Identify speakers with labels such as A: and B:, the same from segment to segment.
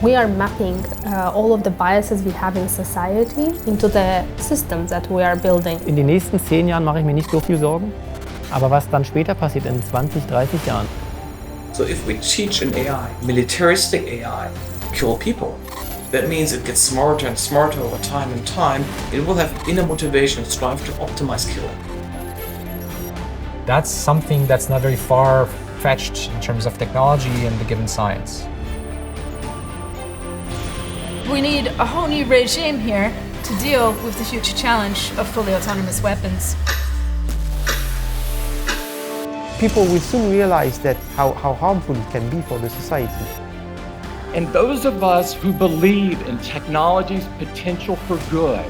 A: We are mapping all of the biases we have in society into the systems that we are building.
B: In den nächsten 10 Jahren mache ich mir nicht so viel Sorgen, aber was dann später passiert in 20, 30 Jahren.
C: So if we teach an AI, militaristic AI, to kill people, that means it gets smarter and smarter over time and time. It will have inner motivation and strive to optimize killing.
D: That's something that's not very far-fetched in terms of technology and the given science.
E: We need a whole new regime here to deal with the future challenge of fully autonomous weapons.
F: People will soon realize that how harmful it can be for the society.
G: And those of us who believe in technology's potential for good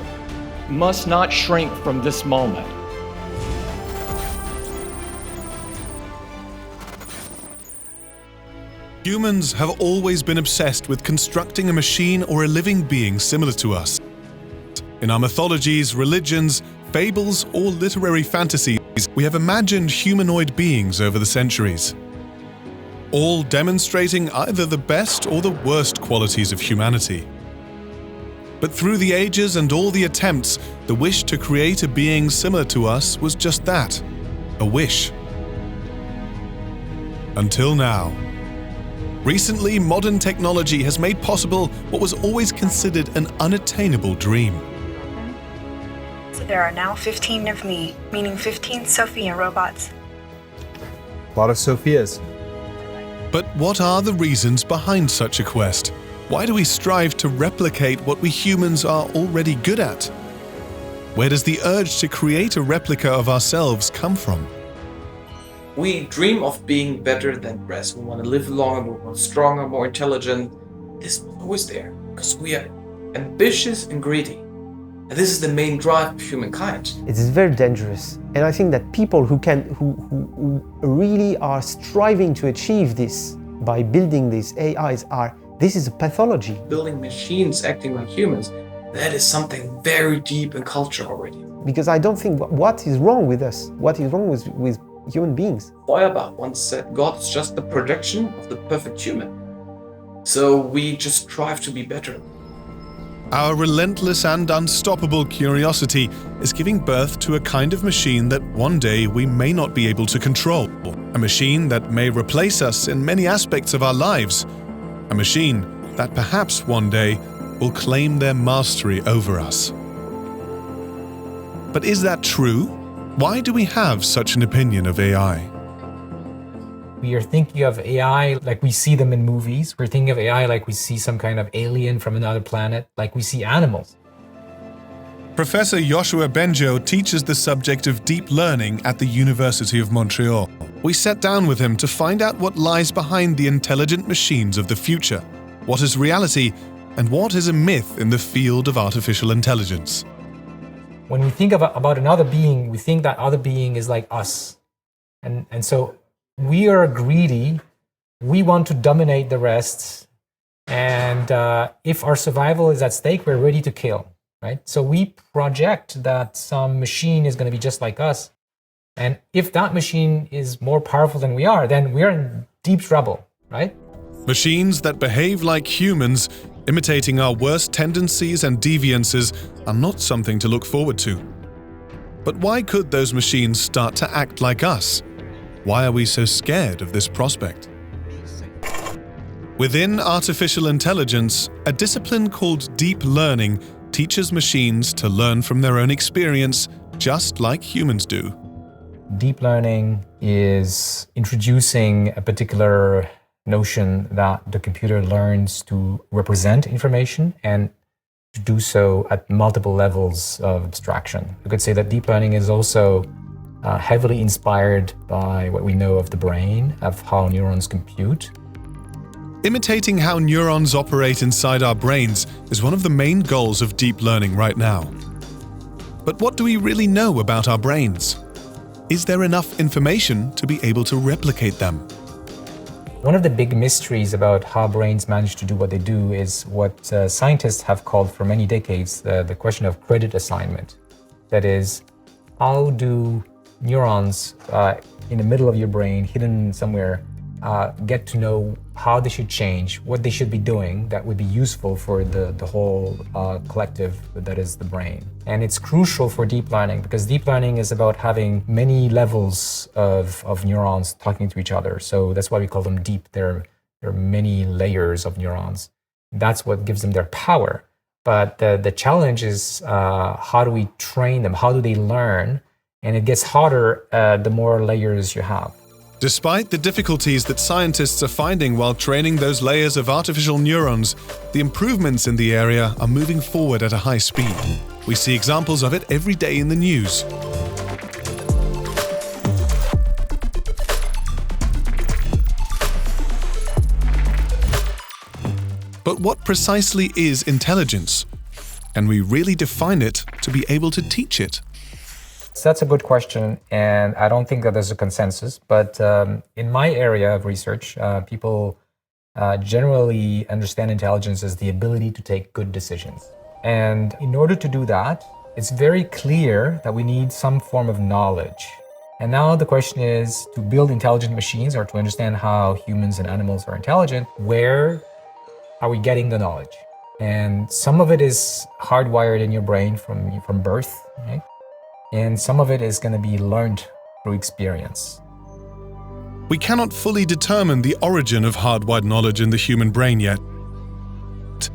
G: must not shrink from this moment.
H: Humans have always been obsessed with constructing a machine or a living being similar to us. In our mythologies, religions, fables, or literary fantasies, we have imagined humanoid beings over the centuries, all demonstrating either the best or the worst qualities of humanity. But through the ages and all the attempts, the wish to create a being similar to us was just that, a wish. Until now. Recently, modern technology has made possible what was always considered an unattainable dream.
I: So there are now 15 of me, meaning 15 Sophia robots.
J: A lot of Sophias.
H: But what are the reasons behind such a quest? Why do we strive to replicate what we humans are already good at? Where does the urge to create a replica of ourselves come from?
C: We dream of being better than the rest. We want to live longer, we want stronger, more intelligent. This was always there because we are ambitious and greedy. And this is the main drive of humankind.
F: It is very dangerous. And I think that people who really are striving to achieve this by building these AIs this is a pathology.
C: Building machines acting like humans, that is something very deep in culture already.
F: Because I don't think what is wrong with us, what is wrong with human beings.
C: Feuerbach once said, God is just the projection of the perfect human. So we just strive to be better.
H: Our relentless and unstoppable curiosity is giving birth to a kind of machine that one day we may not be able to control. A machine that may replace us in many aspects of our lives. A machine that perhaps one day will claim their mastery over us. But is that true? Why do we have such an opinion of AI?
D: We are thinking of AI like we see them in movies. We're thinking of AI like we see some kind of alien from another planet, like we see animals.
H: Professor Joshua Benjo teaches the subject of deep learning at the University of Montreal. We sat down with him to find out what lies behind the intelligent machines of the future, what is reality, and what is a myth in the field of artificial intelligence.
D: When we think about another being, we think that other being is like us. And so we are greedy, we want to dominate the rest, and if our survival is at stake, we're ready to kill, right? So we project that some machine is going to be just like us. And if that machine is more powerful than we are, then we're in deep trouble, right?
H: Machines that behave like humans, imitating our worst tendencies and deviances, are not something to look forward to. But why could those machines start to act like us? Why are we so scared of this prospect? Within artificial intelligence, a discipline called deep learning teaches machines to learn from their own experience, just like humans do.
D: Deep learning is introducing a particular notion that the computer learns to represent information and to do so at multiple levels of abstraction. You could say that deep learning is also heavily inspired by what we know of the brain, of how neurons compute.
H: Imitating how neurons operate inside our brains is one of the main goals of deep learning right now. But what do we really know about our brains? Is there enough information to be able to replicate them?
D: One of the big mysteries about how brains manage to do what they do is what scientists have called for many decades the question of credit assignment. That is, how do neurons in the middle of your brain, hidden somewhere, get to know how they should change, what they should be doing that would be useful for the whole collective that is the brain. And it's crucial for deep learning because deep learning is about having many levels of neurons talking to each other. So that's why we call them deep. There are many layers of neurons. That's what gives them their power. But the challenge is how do we train them? How do they learn? And it gets harder the more layers you have.
H: Despite the difficulties that scientists are finding while training those layers of artificial neurons, the improvements in the area are moving forward at a high speed. We see examples of it every day in the news. But what precisely is intelligence? Can we really define it to be able to teach it?
D: So that's a good question, and I don't think that there's a consensus. But in my area of research, people generally understand intelligence as the ability to take good decisions. And in order to do that, it's very clear that we need some form of knowledge. And now the question is, to build intelligent machines or to understand how humans and animals are intelligent, where are we getting the knowledge? And some of it is hardwired in your brain from birth, right? And some of it is going to be learned through experience.
H: We cannot fully determine the origin of hardwired knowledge in the human brain yet.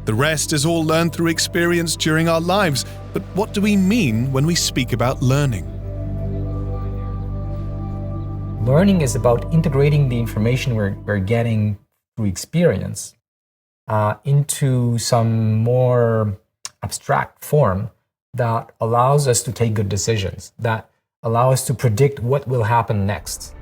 H: The rest is all learned through experience during our lives. But what do we mean when we speak about learning?
D: Learning is about integrating the information we're getting through experience into some more abstract form that allows us to take good decisions, that allow us to predict what will happen next.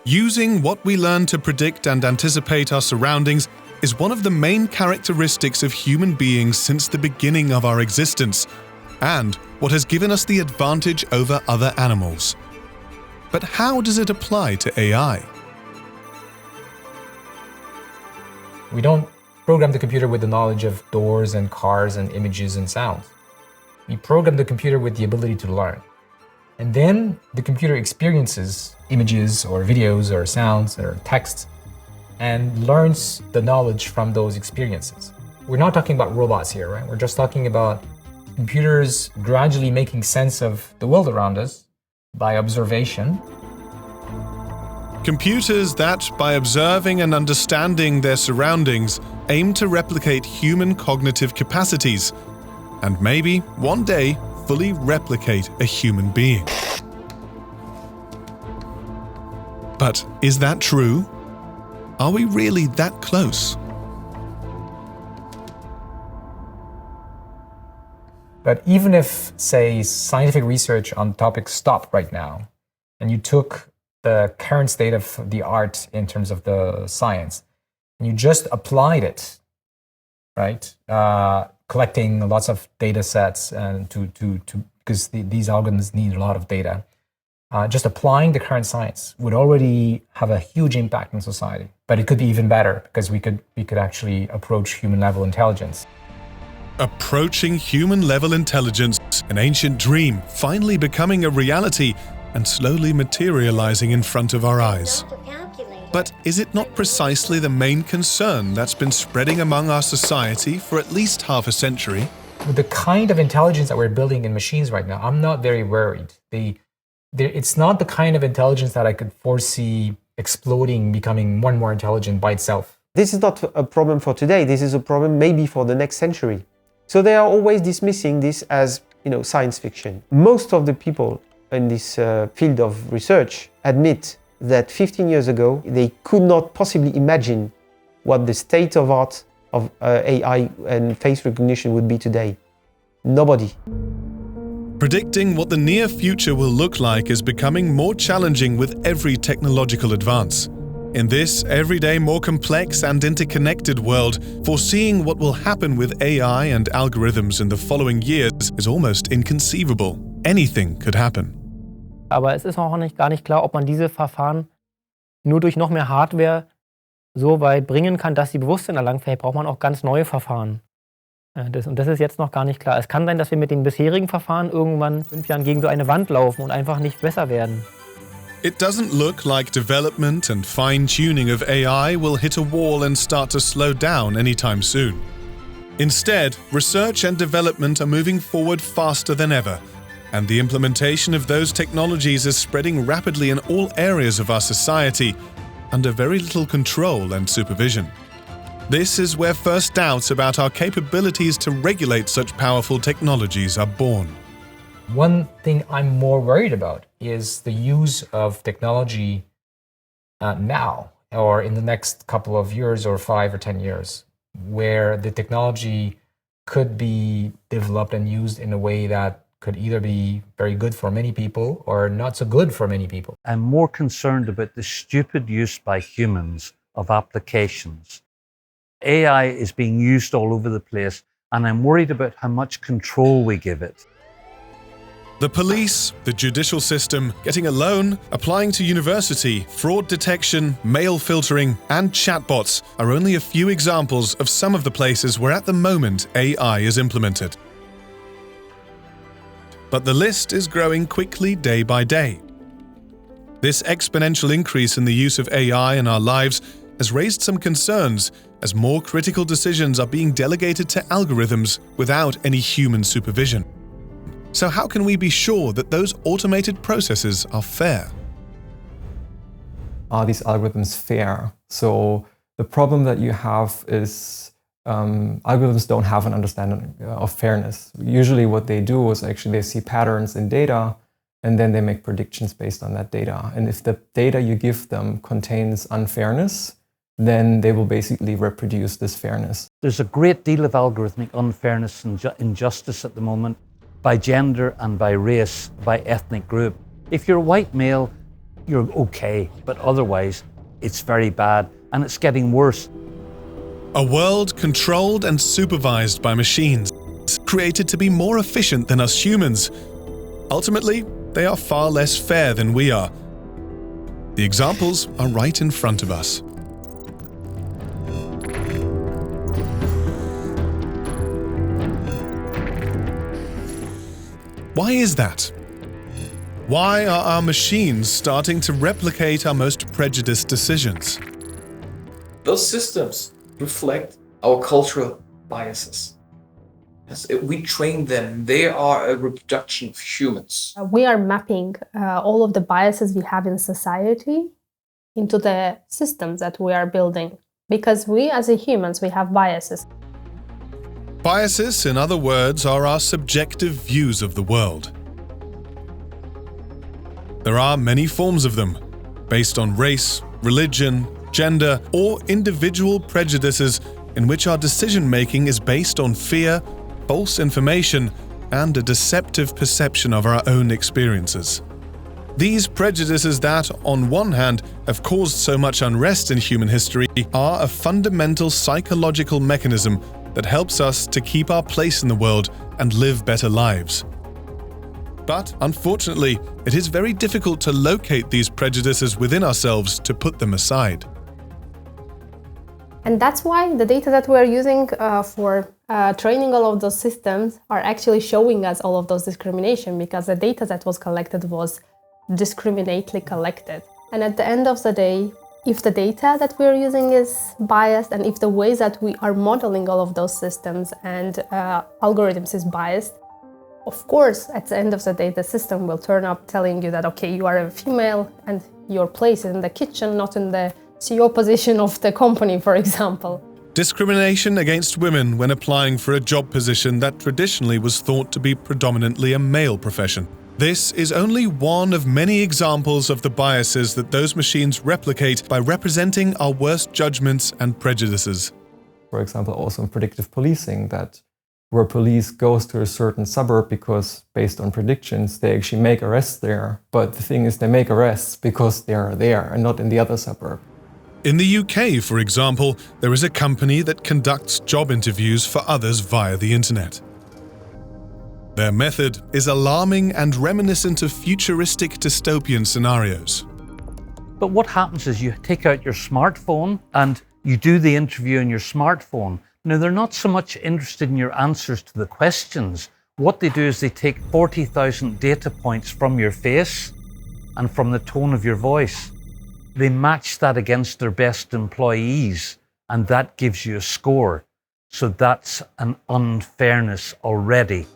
H: Using what we learn to predict and anticipate our surroundings is one of the main characteristics of human beings since the beginning of our existence, and what has given us the advantage over other animals. But how does it apply to AI?
D: We don't program the computer with the knowledge of doors and cars and images and sounds. We program the computer with the ability to learn. And then the computer experiences images or videos or sounds or text and learns the knowledge from those experiences. We're not talking about robots here, right? We're just talking about computers gradually making sense of the world around us by observation.
H: Computers that, by observing and understanding their surroundings, aim to replicate human cognitive capacities, and maybe, one day, fully replicate a human being. But is that true? Are we really that close?
D: But even if, say, scientific research on the topic stopped right now, and you took the current state of the art in terms of the science, and you just applied it, right? Collecting lots of data sets and because these algorithms need a lot of data. Just applying the current science would already have a huge impact on society. But it could be even better because we could actually approach human level intelligence.
H: Approaching human level intelligence, an ancient dream, finally becoming a reality and slowly materializing in front of our eyes. But is it not precisely the main concern that's been spreading among our society for at least half a century?
D: With the kind of intelligence that we're building in machines right now, I'm not very worried. It's not the kind of intelligence that I could foresee exploding, becoming more and more intelligent by itself.
F: This is not a problem for today. This is a problem maybe for the next century. So they are always dismissing this as, science fiction. Most of the people in this field of research admit that 15 years ago, they could not possibly imagine what the state of art of AI and face recognition would be today. Nobody.
H: Predicting what the near future will look like is becoming more challenging with every technological advance. In this everyday more complex and interconnected world, foreseeing what will happen with AI and algorithms in the following years is almost inconceivable. Anything could happen.
B: Aber es ist auch gar nicht klar, ob man diese Verfahren nur durch noch mehr Hardware so weit bringen kann, dass sie Bewusstsein erlangen. Vielleicht braucht man auch ganz neue Verfahren. Und das ist jetzt noch gar nicht klar. Es kann sein, dass wir mit den bisherigen Verfahren irgendwann in 5 Jahren gegen so eine Wand laufen und einfach nicht besser werden.
H: It doesn't look like development and fine-tuning of AI will hit a wall and start to slow down anytime soon. Instead, research and development are moving forward faster than ever, and the implementation of those technologies is spreading rapidly in all areas of our society, under very little control and supervision. This is where first doubts about our capabilities to regulate such powerful technologies are born.
D: One thing I'm more worried about is the use of technology now, or in the next couple of years, or 5 or 10 years, where the technology could be developed and used in a way that could either be very good for many people or not so good for many people.
K: I'm more concerned about the stupid use by humans of applications. AI is being used all over the place, and I'm worried about how much control we give it.
H: The police, the judicial system, getting a loan, applying to university, fraud detection, mail filtering, and chatbots are only a few examples of some of the places where at the moment AI is implemented. But the list is growing quickly day by day. This exponential increase in the use of AI in our lives has raised some concerns as more critical decisions are being delegated to algorithms without any human supervision. So how can we be sure that those automated processes are fair?
L: Are these algorithms fair? So the problem that you have is algorithms don't have an understanding of fairness. Usually what they do is actually they see patterns in data and then they make predictions based on that data. And if the data you give them contains unfairness, then they will basically reproduce this fairness.
K: There's a great deal of algorithmic unfairness and injustice at the moment, by gender and by race, by ethnic group. If you're a white male, you're okay, but otherwise, it's very bad, and it's getting worse.
H: A world controlled and supervised by machines, created to be more efficient than us humans. Ultimately, they are far less fair than we are. The examples are right in front of us. Why is that? Why are our machines starting to replicate our most prejudiced decisions?
C: Those systems reflect our cultural biases. As we train them, they are a reproduction of humans.
A: We are mapping all of the biases we have in society into the systems that we are building. Because we as humans, we have biases.
H: Biases, in other words, are our subjective views of the world. There are many forms of them, based on race, religion, gender, or individual prejudices in which our decision-making is based on fear, false information, and a deceptive perception of our own experiences. These prejudices that, on one hand, have caused so much unrest in human history are a fundamental psychological mechanism that helps us to keep our place in the world and live better lives. But, unfortunately, it is very difficult to locate these prejudices within ourselves to put them aside.
A: And that's why the data that we're using for training all of those systems are actually showing us all of those discrimination, because the data that was collected was discriminately collected. And at the end of the day, if the data that we're using is biased, and if the ways that we are modeling all of those systems and algorithms is biased, of course, at the end of the day, the system will turn up telling you that, okay, you are a female and your place is in the kitchen, not in the CEO position of the company, for example.
H: Discrimination against women when applying for a job position that traditionally was thought to be predominantly a male profession. This is only one of many examples of the biases that those machines replicate by representing our worst judgments and prejudices.
L: For example, also in predictive policing, that where police goes to a certain suburb because based on predictions, they actually make arrests there. But the thing is, they make arrests because they are there and not in the other suburb.
H: In the UK, for example, there is a company that conducts job interviews for others via the internet. Their method is alarming and reminiscent of futuristic dystopian scenarios.
K: But what happens is you take out your smartphone and you do the interview on your smartphone. Now, they're not so much interested in your answers to the questions. What they do is they take 40,000 data points from your face and from the tone of your voice. They match that against their best employees, and that gives you a score. So that's an unfairness already.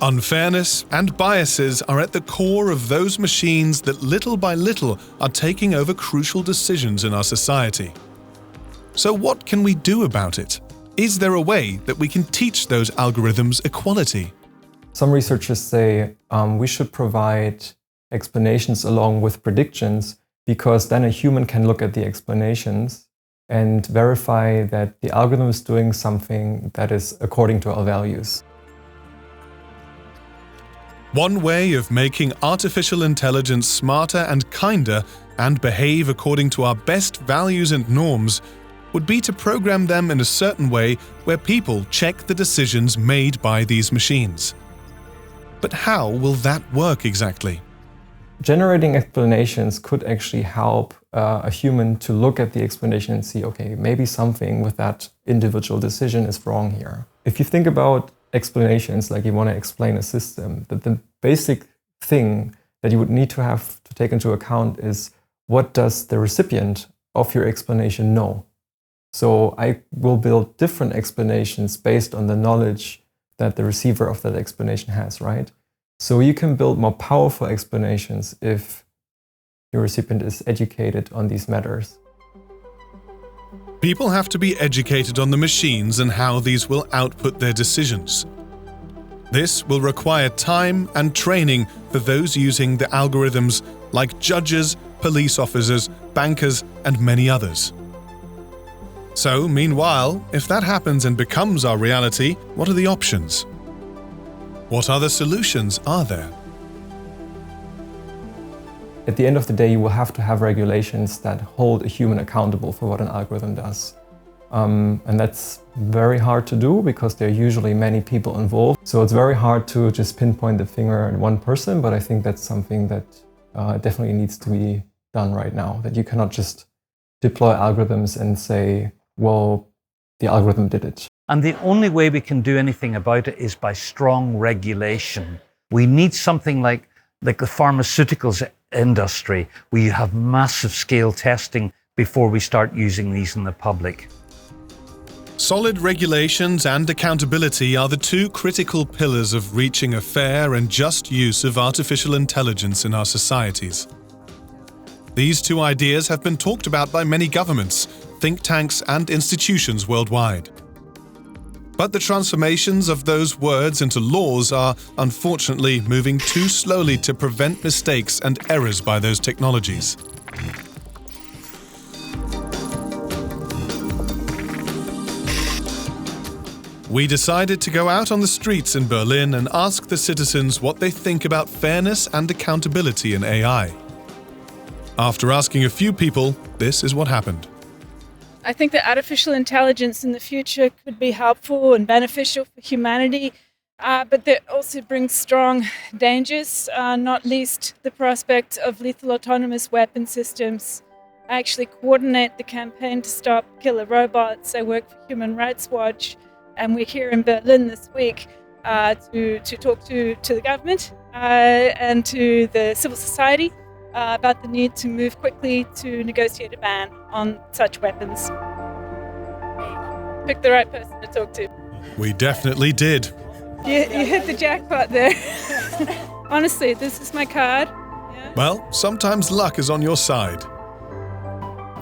H: Unfairness and biases are at the core of those machines that little by little are taking over crucial decisions in our society. So what can we do about it? Is there a way that we can teach those algorithms equality?
L: Some researchers say we should provide explanations along with predictions, because then a human can look at the explanations and verify that the algorithm is doing something that is according to our values.
H: One way of making artificial intelligence smarter and kinder and behave according to our best values and norms would be to program them in a certain way where people check the decisions made by these machines. But how will that work exactly?
L: Generating explanations could actually help a human to look at the explanation and see, okay, maybe something with that individual decision is wrong here. If you think about explanations, like you want to explain a system, that the basic thing that you would need to have to take into account is, what does the recipient of your explanation know? So I will build different explanations based on the knowledge that the receiver of that explanation has, right? So you can build more powerful explanations if your recipient is educated on these matters.
H: People have to be educated on the machines and how these will output their decisions. This will require time and training for those using the algorithms, like judges, police officers, bankers, and many others. So, meanwhile, if that happens and becomes our reality, what are the options? What other solutions are there?
L: At the end of the day, you will have to have regulations that hold a human accountable for what an algorithm does. And that's very hard to do because there are usually many people involved. So it's very hard to just pinpoint the finger at one person, but I think that's something that definitely needs to be done right now. That you cannot just deploy algorithms and say, well, the algorithm did it.
K: And the only way we can do anything about it is by strong regulation. We need something like the pharmaceuticals industry, where you have massive scale testing before we start using these in the public.
H: Solid regulations and accountability are the two critical pillars of reaching a fair and just use of artificial intelligence in our societies. These two ideas have been talked about by many governments, think tanks, and institutions worldwide. But the transformations of those words into laws are, unfortunately, moving too slowly to prevent mistakes and errors by those technologies. We decided to go out on the streets in Berlin and ask the citizens what they think about fairness and accountability in AI. After asking a few people, this is what happened.
E: I think that artificial intelligence in the future could be helpful and beneficial for humanity, but that also brings strong dangers, not least the prospect of lethal autonomous weapon systems. I actually coordinate the campaign to stop killer robots. I work for Human Rights Watch, and we're here in Berlin this week to talk to the government and to the civil society about the need to move quickly to negotiate a ban on such weapons. Pick the right person to talk to.
H: We definitely did.
E: You hit the jackpot there. Honestly, this is my card. Yeah.
H: Well, sometimes luck is on your side.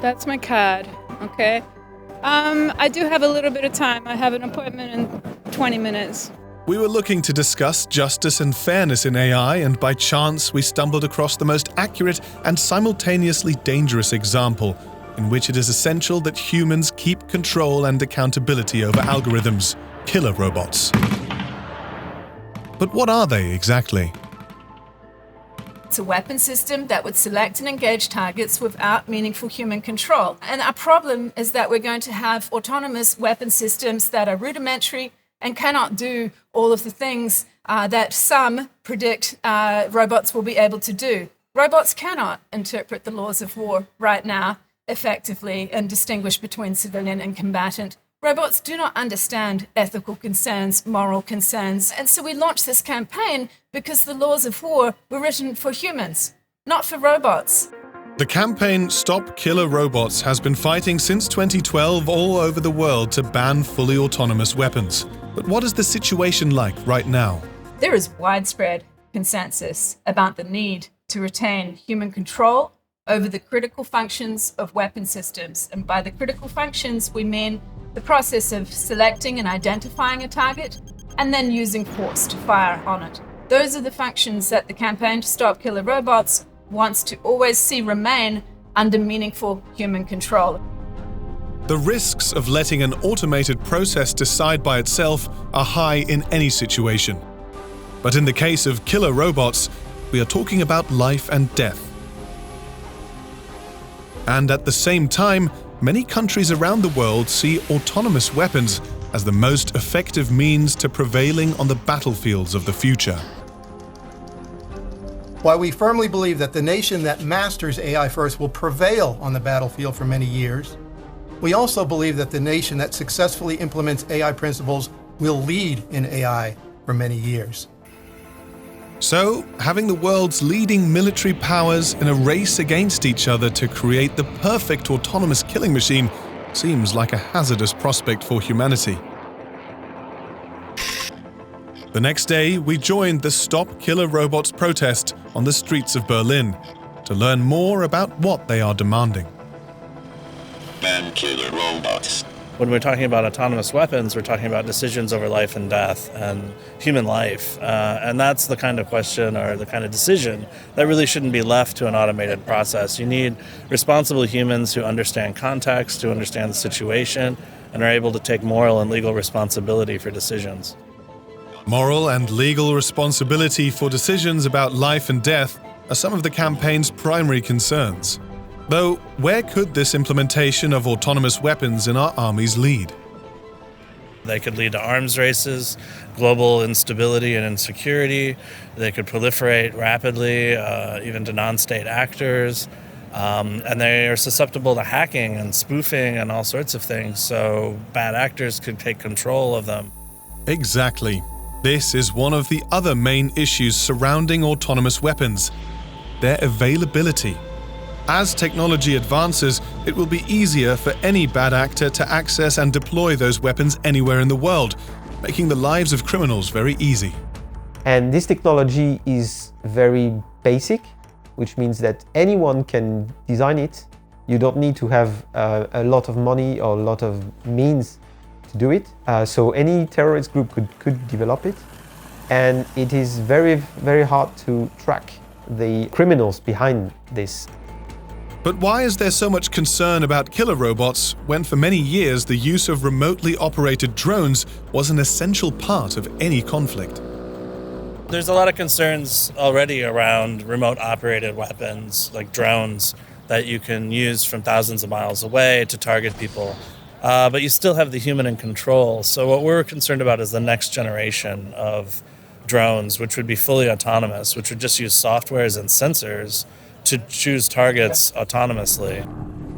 E: That's my card, okay? I do have a little bit of time. I have an appointment in 20 minutes.
H: We were looking to discuss justice and fairness in AI, and by chance we stumbled across the most accurate and simultaneously dangerous example, in which it is essential that humans keep control and accountability over algorithms, killer robots. But what are they exactly?
E: It's a weapon system that would select and engage targets without meaningful human control. And our problem is that we're going to have autonomous weapon systems that are rudimentary and cannot do all of the things that some predict robots will be able to do. Robots cannot interpret the laws of war right now effectively and distinguish between civilian and combatant. Robots do not understand ethical concerns, moral concerns, and so we launched this campaign because the laws of war were written for humans. not for robots.
H: The campaign Stop Killer Robots has been fighting since 2012 all over the world to ban fully autonomous weapons. But what is the situation like right now?
E: There is widespread consensus about the need to retain human control over the critical functions of weapon systems. And by the critical functions, we mean the process of selecting and identifying a target and then using force to fire on it. Those are the functions that the campaign to Stop Killer Robots wants to always see remain under meaningful human control.
H: The risks of letting an automated process decide by itself are high in any situation. But in the case of killer robots, we are talking about life and death. And at the same time, many countries around the world see autonomous weapons as the most effective means to prevailing on the battlefields of the future.
M: While we firmly believe that the nation that masters AI first will prevail on the battlefield for many years, we also believe that the nation that successfully implements AI principles will lead in AI for many years.
H: So, having the world's leading military powers in a race against each other to create the perfect autonomous killing machine seems like a hazardous prospect for humanity. The next day, we joined the Stop Killer Robots protest on the streets of Berlin to learn more about what they are demanding.
N: Ban killer robots.
O: When we're talking about autonomous weapons, we're talking about decisions over life and death and human life. And that's the kind of question or the kind of decision that really shouldn't be left to an automated process. You need responsible humans who understand context, who understand the situation, and are able to take moral and legal responsibility for decisions.
H: Moral and legal responsibility for decisions about life and death are some of the campaign's primary concerns. Though, where could this implementation of autonomous weapons in our armies lead?
O: They could lead to arms races, global instability and insecurity. They could proliferate rapidly, even to non-state actors. And they are susceptible to hacking and spoofing and all sorts of things, so bad actors could take control of them.
H: Exactly. This is one of the other main issues surrounding autonomous weapons: their availability. As technology advances, it will be easier for any bad actor to access and deploy those weapons anywhere in the world, making the lives of criminals very easy.
F: And this technology is very basic, which means that anyone can design it. You don't need to have a lot of money or a lot of means to do it. So any terrorist group could develop it. And it is very, very hard to track the criminals behind this.
H: But why is there so much concern about killer robots when for many years the use of remotely operated drones was an essential part of any conflict?
O: There's a lot of concerns already around remote operated weapons like drones that you can use from thousands of miles away to target people. But you still have the human in control. So what we're concerned about is the next generation of drones, which would be fully autonomous, which would just use softwares and sensors to choose targets autonomously.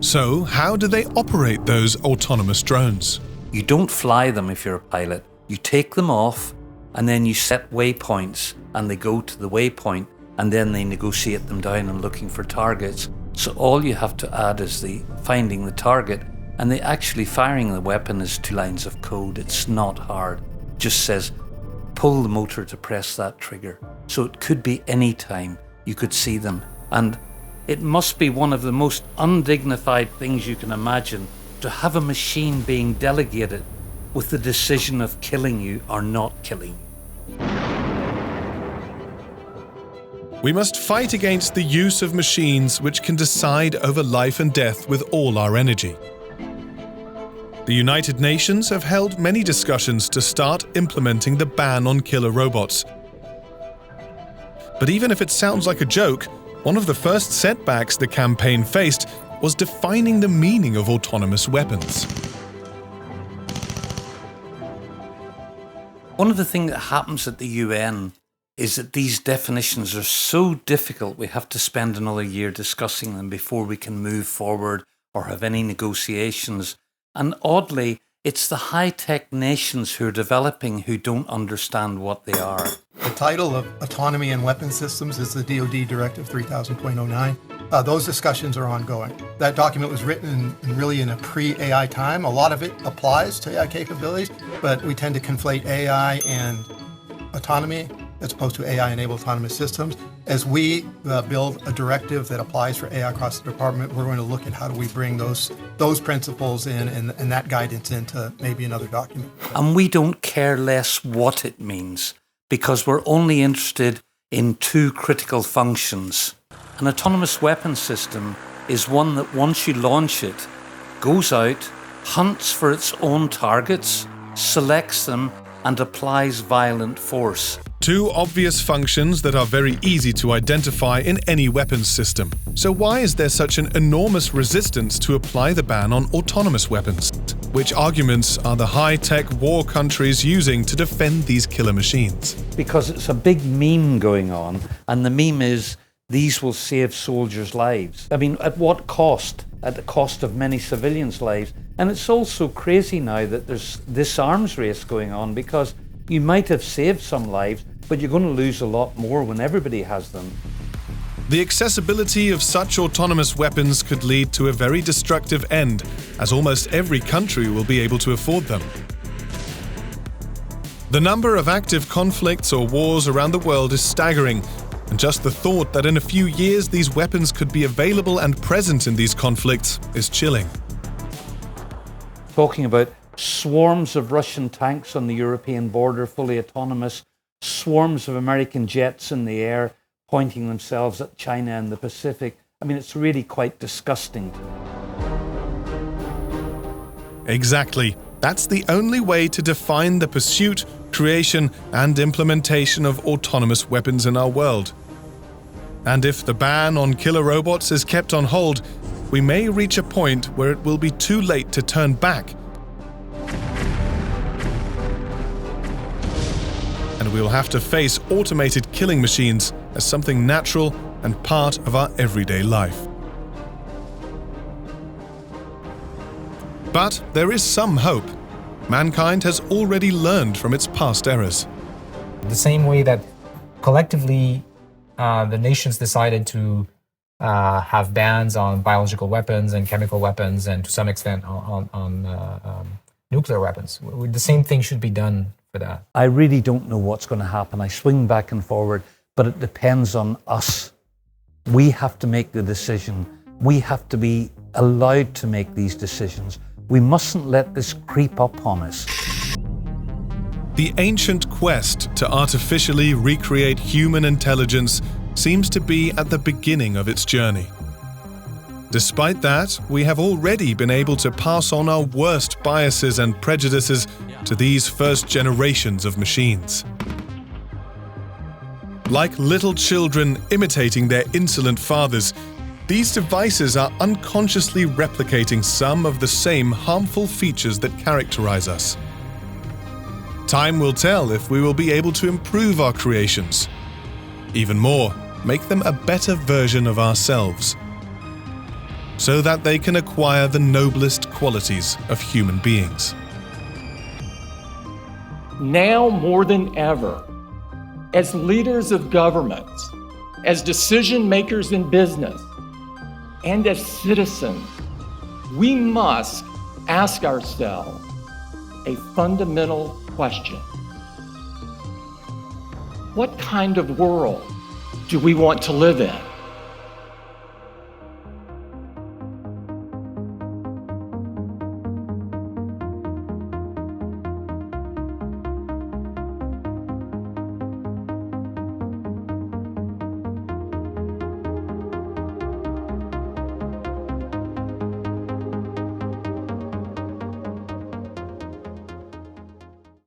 H: So, how do they operate those autonomous drones?
K: You don't fly them if you're a pilot. You take them off and then you set waypoints and they go to the waypoint and then they negotiate them down and looking for targets. So all you have to add is the finding the target, and the actually firing the weapon is 2 lines of code. It's not hard. It just says, pull the motor to press that trigger. So it could be any time you could see them. And it must be one of the most undignified things you can imagine to have a machine being delegated with the decision of killing you or not killing you.
H: We must fight against the use of machines which can decide over life and death with all our energy. The United Nations have held many discussions to start implementing the ban on killer robots. But even if it sounds like a joke, one of the first setbacks the campaign faced was defining the meaning of autonomous weapons.
K: One of the things that happens at the UN is that these definitions are so difficult we have to spend another year discussing them before we can move forward or have any negotiations. And oddly, it's the high-tech nations who are developing who don't understand what they are.
M: The title of Autonomy in Weapon Systems is the DoD Directive 3000.09. Those discussions are ongoing. That document was written really in a pre-AI time. A lot of it applies to AI capabilities, but we tend to conflate AI and autonomy as opposed to AI-enabled autonomous systems. As we build a directive that applies for AI across the department, we're going to look at how do we bring those principles in and that guidance into maybe another document.
K: And we don't care less what it means, because we're only interested in two critical functions. An autonomous weapon system is one that once you launch it, goes out, hunts for its own targets, selects them, and applies violent force.
H: Two obvious functions that are very easy to identify in any weapons system. So why is there such an enormous resistance to apply the ban on autonomous weapons? Which arguments are the high-tech war countries using to defend these killer machines?
K: Because it's a big meme going on, and the meme is, these will save soldiers' lives. I mean, at what cost? At the cost of many civilians' lives. And it's also crazy now that there's this arms race going on, because you might have saved some lives, but you're going to lose a lot more when everybody has them.
H: The accessibility of such autonomous weapons could lead to a very destructive end, as almost every country will be able to afford them. The number of active conflicts or wars around the world is staggering, and just the thought that in a few years these weapons could be available and present in these conflicts is chilling.
K: Talking about swarms of Russian tanks on the European border, fully autonomous, swarms of American jets in the air, pointing themselves at China and the Pacific. I mean, it's really quite disgusting.
H: Exactly. That's the only way to define the pursuit, creation, and implementation of autonomous weapons in our world. And if the ban on killer robots is kept on hold, we may reach a point where it will be too late to turn back. And we will have to face automated killing machines as something natural and part of our everyday life. But there is some hope. Mankind has already learned from its past errors.
D: The same way that collectively the nations decided to have bans on biological weapons and chemical weapons, and to some extent on nuclear weapons. The same thing should be done for that.
K: I really don't know what's going to happen. I swing back and forward, but it depends on us. We have to make the decision. We have to be allowed to make these decisions. We mustn't let this creep up on us.
H: The ancient quest to artificially recreate human intelligence seems to be at the beginning of its journey. Despite that, we have already been able to pass on our worst biases and prejudices to these first generations of machines. Like little children imitating their insolent fathers, these devices are unconsciously replicating some of the same harmful features that characterize us. Time will tell if we will be able to improve our creations. Even more, make them a better version of ourselves, so that they can acquire the noblest qualities of human beings.
G: Now more than ever, as leaders of governments, as decision makers in business, and as citizens, we must ask ourselves a fundamental question. What kind of world do we want to live in?